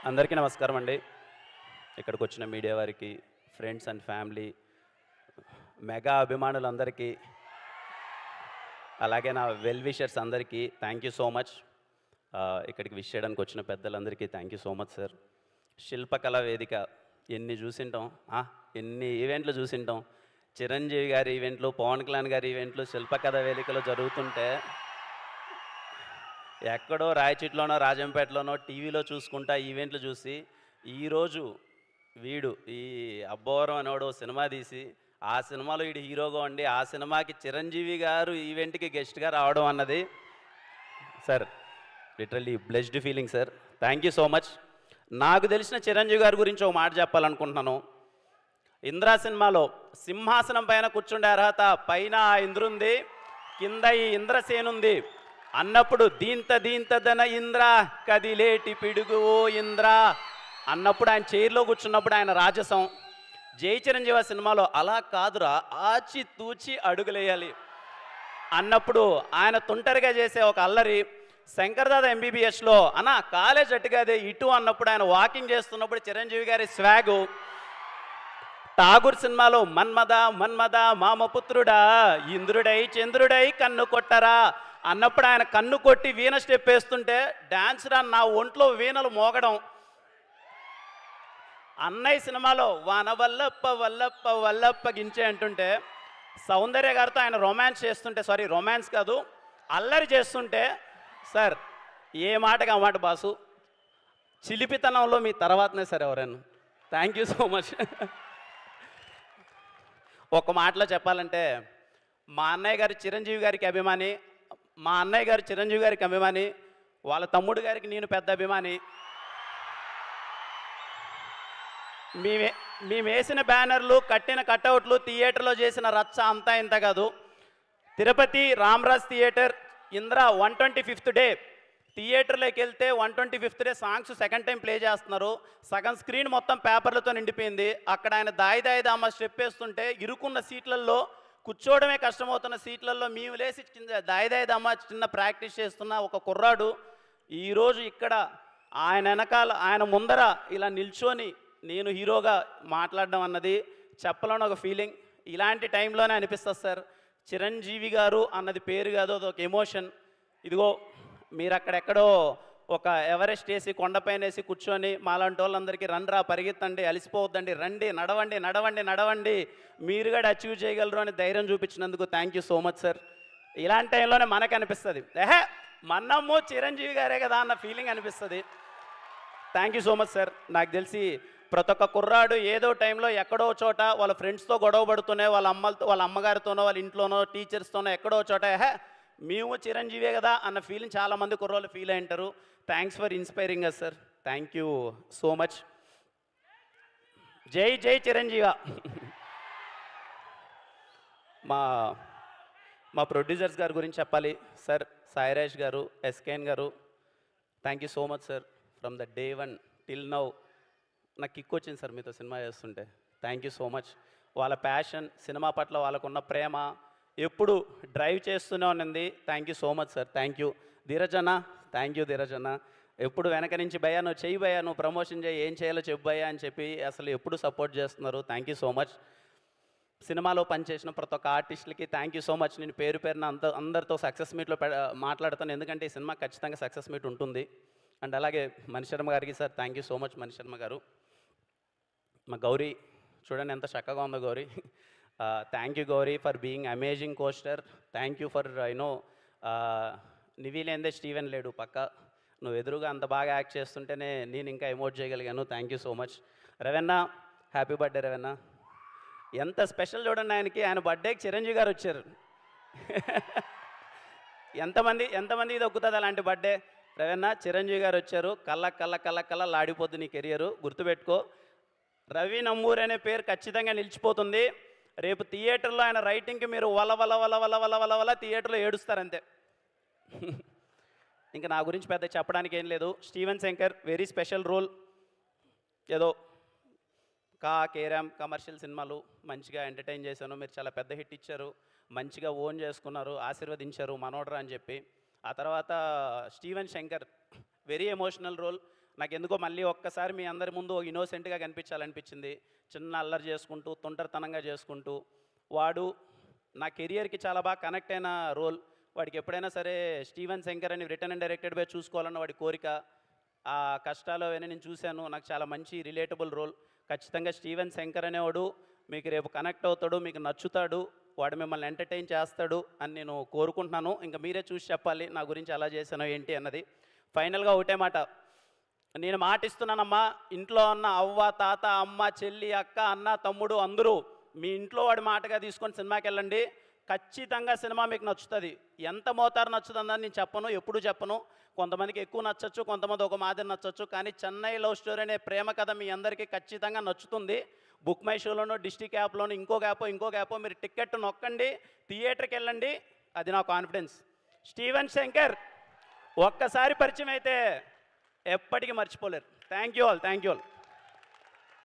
అందరికీ నమస్కారం అండి. ఇక్కడికి వచ్చిన మీడియా వారికి, ఫ్రెండ్స్ అండ్ ఫ్యామిలీ, మెగా అభిమానులందరికీ, అలాగే నా వెల్ విషర్స్ అందరికీ థ్యాంక్ యూ సో మచ్. ఇక్కడికి విష్ చేయడానికి వచ్చిన పెద్దలందరికీ thank you so much sir. Shilpakala Vedika ఎన్ని చూసింటాం, ఎన్ని ఈవెంట్లు చూసింటాం. చిరంజీవి గారి ఈవెంట్లు, పవన్ కళ్యాణ్ గారి ఈవెంట్లు శిల్పకళా వేదికలో జరుగుతుంటే ఎక్కడో రాయచీట్లోనో రాజంపేటలోనో టీవీలో చూసుకుంటా ఈవెంట్లు చూసి ఈరోజు వీడు ఈ అబ్బోరం అనేవాడు సినిమా తీసి ఆ సినిమాలో వీడు హీరోగా ఉండి ఆ సినిమాకి చిరంజీవి గారు ఈవెంట్కి గెస్ట్గా రావడం అన్నది sir literally blessed feeling sir. Thank you so much. నాకు తెలిసిన చిరంజీవి గారి గురించి ఒక మాట చెప్పాలనుకుంటున్నాను. ఇంద్రా సినిమాలో సింహాసనం పైన కూర్చుండే అర్హత పైన ఆ ఇంద్రుంది, కింద ఈ ఇంద్రసేనుంది అన్నప్పుడు దీంతదన ఇంద్ర కదిలేటి పిడుగు ఓ ఇంద్ర అన్నప్పుడు ఆయన చైర్లో కూర్చున్నప్పుడు ఆయన రాజసం. జై చిరంజీవి సినిమాలో అలా కాదురా ఆచి తూచి అడుగులేయాలి అన్నప్పుడు ఆయన తుంటరిగా చేసే ఒక అల్లరి. శంకర్దాద ఎంబీబీఎస్లో అన్న కాలేజ్ అట్టుగాదే ఇటు అన్నప్పుడు ఆయన వాకింగ్ చేస్తున్నప్పుడు చిరంజీవి గారి స్వాగు. ఠాగూర్ సినిమాలో మన్మద మన్మద మామపుత్రుడా ఇంద్రుడై చంద్రుడై కన్ను కొట్టరా అన్నప్పుడు ఆయన కన్ను కొట్టి వీణ స్టెప్ వేస్తుంటే డాన్స్ రా నా ఒంట్లో వీణలు మోగడం. అన్నయ్య సినిమాలో వాన వల్లప్ప వల్లప్ప వల్లప్ప గించే అంటుంటే సౌందర్య గారితో ఆయన రొమాన్స్ చేస్తుంటే, సారీ రొమాన్స్ కాదు అల్లరి చేస్తుంటే, సార్ ఏ మాటగా మాట బాసు చిలిపితనంలో మీ తర్వాతనే సార్ ఎవరైనా. Thank you so much. ఒక మాటలో చెప్పాలంటే మా అన్నయ్య గారు చిరంజీవి గారికి అభిమాని, మా అన్నయ్య గారు చిరంజీవి గారికి అభిమాని, వాళ్ళ తమ్ముడు గారికి నేను పెద్ద అభిమాని. మేము వేసిన బ్యానర్లు, కట్టిన కట్అవుట్లు, థియేటర్లో చేసిన రచ్చ అంతా ఇంత కాదు. Tirupati Ramaraj theatre Indra 125th day థియేటర్లోకి వెళ్తే 125th day songs second time play చేస్తున్నారు. సగం స్క్రీన్ మొత్తం పేపర్లతో నిండిపోయింది. అక్కడ ఆయన దాయి దాయి దామ స్టెప్ వేస్తుంటే ఇరుకున్న సీట్లలో కూర్చోవడమే కష్టమవుతున్న సీట్లలో మేము లేసి దాయి దాయి దామ చిన్న ప్రాక్టీస్ చేస్తున్న ఒక కుర్రాడు ఈరోజు ఇక్కడ ఆయన వెనకాల ఆయన ముందర ఇలా నిల్చొని నేను హీరోగా మాట్లాడడం అన్నది చెప్పలేని ఒక ఫీలింగ్. ఇలాంటి టైంలోనే అనిపిస్తుంది సార్ చిరంజీవి గారు అన్నది పేరు కాదు, అదొక ఎమోషన్. ఇదిగో మీరు అక్కడెక్కడో ఒక ఎవరెస్ట్ వేసి కొండపైన వేసి కూర్చొని మాలాంటి వాళ్ళందరికీ రండ్రా పరిగెత్తండి అలసిపోవద్దండి రండి నడవండి నడవండి నడవండి మీరు కూడా అచీవ్ చేయగలరు అని ధైర్యం చూపించినందుకు thank you so much sir. ఇలాంటి టైంలోనే మనకు అనిపిస్తుంది మన్నమ్ము చిరంజీవి గారే కదా అన్న ఫీలింగ్ అనిపిస్తుంది. Thank you so much sir. నాకు తెలిసి ప్రతి ఒక్క కుర్రాడు ఏదో టైంలో ఎక్కడో చోట వాళ్ళ ఫ్రెండ్స్తో గొడవ పడుతూనే వాళ్ళ అమ్మగారితోనో వాళ్ళ ఇంట్లోనో టీచర్స్తోనో ఎక్కడో చోట మేము చిరంజీవే కదా అన్న ఫీలింగ్ చాలామంది కుర్రోళ్ళు ఫీల్ అయి ఉంటారు. Thanks for inspiring us sir. Thank you so much. జై జై చిరంజీవ. మా ప్రొడ్యూసర్స్ గారి గురించి చెప్పాలి సార్. సాయిరాజ్ గారు, ఎస్కేన్ గారు, thank you so much sir. From the day 1 till now నాకు కిక్ వచ్చింది సార్ మీతో సినిమా చేస్తుంటే. Thank you so much. వాళ్ళ ప్యాషన్, సినిమా పట్ల వాళ్ళకున్న ప్రేమ ఎప్పుడు డ్రైవ్ చేస్తూనే ఉన్నది. Thank you so much sir. Thank you Dheeraj అన్న. థ్యాంక్ యూ ధీరజ్ అన్న. ఎప్పుడు వెనక నుంచి భయ్యా నువ్వు చెయ్యి భయ్యా, నువ్వు ప్రమోషన్ చేయి, ఏం చేయాలో చెప్పు భయ్యా అని చెప్పి అసలు ఎప్పుడు సపోర్ట్ చేస్తున్నారు. Thank you so much. సినిమాలో పనిచేసిన ప్రతి ఒక్క ఆర్టిస్టులకి థ్యాంక్ యూ సో మచ్. నేను పేరు పేరున అందరితో సక్సెస్ మీట్లో మాట్లాడతాను, ఎందుకంటే ఈ సినిమా ఖచ్చితంగా సక్సెస్ మీట్ ఉంటుంది. అండ్ అలాగే మణిశర్మ గారికి sir thank you so much. Mani Sharma గారు, మా గౌరీ చూడండి ఎంత చక్కగా ఉందో Gowri. Thank you Gowri for being amazing costar. Thank you for నివిలేందే స్టీవెన్ లేడు పక్క, నువ్వు ఎదురుగా అంత బాగా యాక్ట్ చేస్తుంటేనే నేను ఇంకా ఎమోట్ చేయగలిగాను. Thank you so much. Ravanna happy birthday Ravanna. ఎంత స్పెషల్ చూడండి ఆయనకి, ఆయన బర్త్డేకి చిరంజీవి గారు వచ్చారు. ఎంతమంది ఇది ఒక్కుతుంది అలాంటి బర్త్డే. రవెన్న చిరంజీవి గారు వచ్చారు. కళ్ళ లాడిపోద్దు నీ కెరియరు, గుర్తుపెట్టుకో. రవి నంబూర్ అనే పేరు ఖచ్చితంగా నిలిచిపోతుంది. రేపు థియేటర్లో ఆయన రైటింగ్కి మీరు వల వల వల వల వల వల వల థియేటర్లో ఏడుస్తారంతే. ఇంకా నా గురించి పెద్ద చెప్పడానికి ఏం లేదు. Steven Shankar very special role. ఏదో కేరామ్ కమర్షియల్ సినిమాలు మంచిగా ఎంటర్టైన్ చేశాను. మీరు చాలా పెద్ద హిట్ ఇచ్చారు, మంచిగా ఓన్ చేసుకున్నారు, ఆశీర్వదించారు మనోడ్రా అని చెప్పి. ఆ తర్వాత Steven Shankar very emotional role. నాకు ఎందుకో మళ్ళీ ఒక్కసారి మీ అందరి ముందు ఇన్నోసెంట్గా కనిపించాలనిపించింది. చిన్న అల్లరి చేసుకుంటూ తుంటరితనంగా చేసుకుంటూ వాడు నా కెరియర్కి చాలా బాగా కనెక్ట్ అయిన రోల్. వాడికి ఎప్పుడైనా సరే స్టీవెన్ శంకర్ అని రిటర్న్ అండ్ డైరెక్టెడ్ బై చూసుకోవాలన్న వాడి కోరిక, ఆ కష్టాలు అవన్నీ నేను చూశాను. నాకు చాలా మంచి రిలేటబుల్ రోల్. ఖచ్చితంగా స్టీవెన్ శంకర్ అనేవాడు మీకు రేపు కనెక్ట్ అవుతాడు, మీకు నచ్చుతాడు, వాడు మిమ్మల్ని ఎంటర్టైన్ చేస్తాడు అని నేను కోరుకుంటున్నాను. ఇంకా మీరే చూసి చెప్పాలి నా గురించి ఎలా చేశానో ఏంటి అన్నది. ఫైనల్గా ఒకటే మాట, నేను మాటిస్తున్నానమ్మా, ఇంట్లో ఉన్న అవ్వ, తాత, అమ్మ, చెల్లి, అక్క, అన్న, తమ్ముడు అందరూ మీ ఇంట్లో వాడి మాటగా తీసుకొని సినిమాకి వెళ్ళండి. ఖచ్చితంగా సినిమా మీకు నచ్చుతుంది. ఎంత మోతారు నచ్చుతుందని నేను చెప్పను, ఎప్పుడు చెప్పను. కొంతమందికి ఎక్కువ నచ్చచ్చు, కొంతమంది ఒక మాదిరి నచ్చచ్చు. కానీ చెన్నై లవ్ స్టోరీ అనే ప్రేమ కథ మీ అందరికీ ఖచ్చితంగా నచ్చుతుంది. బుక్ మై షోలోనో, డిస్ట్రిక్ట్ యాప్లోనో, ఇంకొక యాప్ మీరు టికెట్ నొక్కండి, థియేటర్కి వెళ్ళండి. అది నా కాన్ఫిడెన్స్. స్టీవెన్ శంకర్ ఒక్కసారి పరిచయం అయితే ఎప్పటికీ మర్చిపోలేరు. Thank you all.